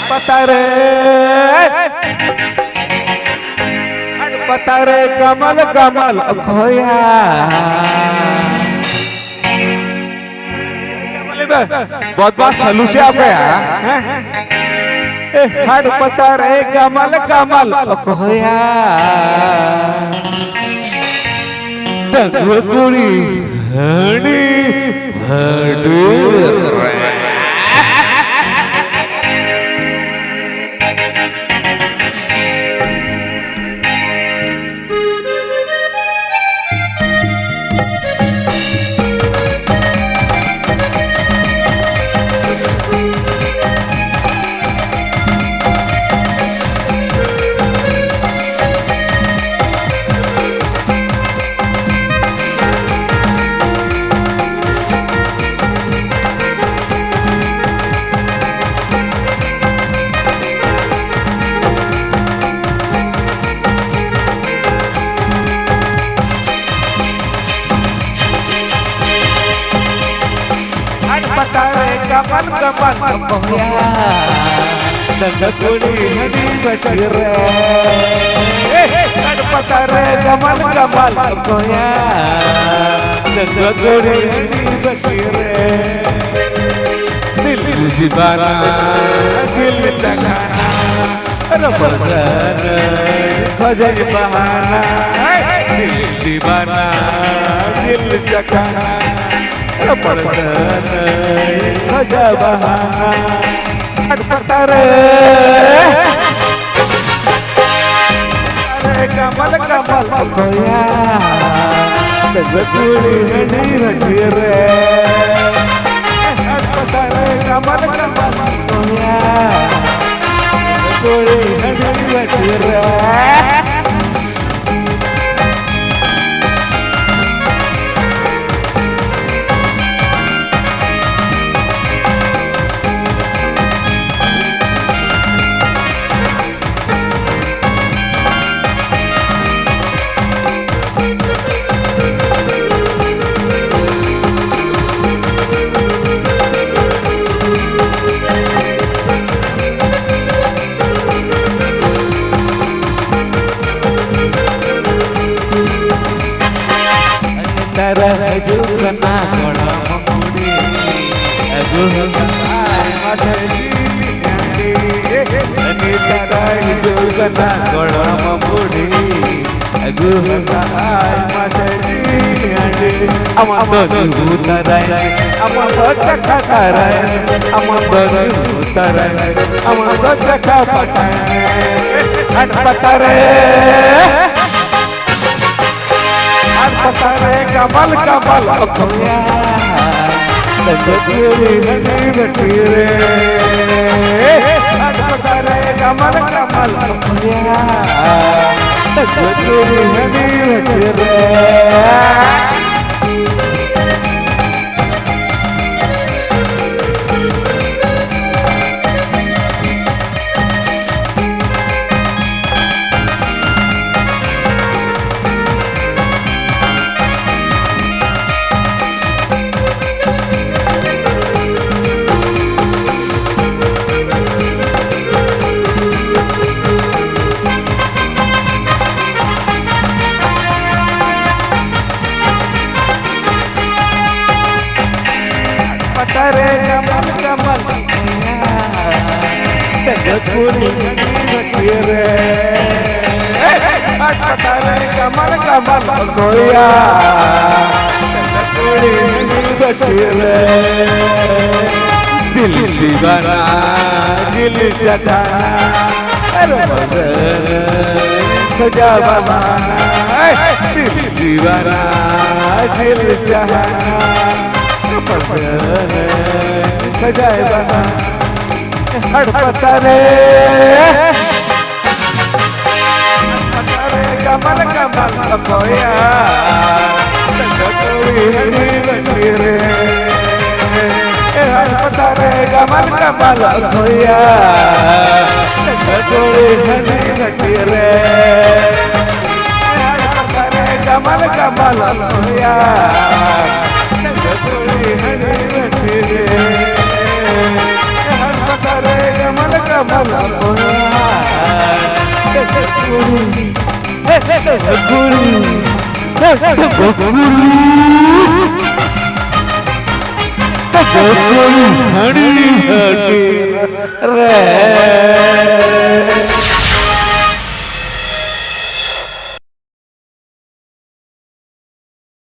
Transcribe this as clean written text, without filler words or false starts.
पतारे पतारे कमल कमल खोया बहुत बात सलू से आप हर पतारे कमल कमल खोया कुड़ी हनी हटू कमल कमल खोया कुड़ी हनी बटी रे पतारे कमल कमल खोया कुड़ी हनी बटी रे दिल दीवाना दिल लगाना रबर खोजे बहाना दिल दीवाना दिल जगाना खोजा बहाना पतारे कमल कमल खोया कुड़ी हनी बटी रे पतारे कमल कमल खोया कुड़ी हनी बटी रे Raju kena kolam mudi, aku hendak masuk di nyandi. Anita raju kena kolam mudi, aku hendak masuk di nyandi. Amat baju tarai, amat bocah tarai, amat baju tarai, amat bocah pakai. Anak patare. पतारे Kamal Kamal खोया कुड़ी हनी बटी रे पतारे कमल कमल खोया कुड़ी हनी बटी रे पतारे कमल कमल कुड़ी हनी बटी रे पतारे कमल कमल खोया कुड़ी हनी बटी रे दिल दीवाना दिल जगाना खोजा बहाना दिल दीवाना दिल जगाना सजाए बहाना हर पतारे कमल कमल खोया कुड़ी हनी बटी रे ಹರ್ಪತಾರೆ ಗಮಲ್ ಕಮಲ್ ಕೊಯ್ಯ ಗೋಳಿ ಹಣಿ ಗಟ್ಟಿರೆ ಹರ್ಪತಾರೆ ಗಮಲ್ ಕಮಲ್ ಕೊಯ್ಯ ಗೋಳಿ ಹಣಿ ಗಟ್ಟಿರೆ ಹರ್ಪತಾರೆ ಗಮಲ್ ಕಮಲ್ ಕೊಯ್ಯ ಹಣಿ ಹಟ್ಟಿ ರೇ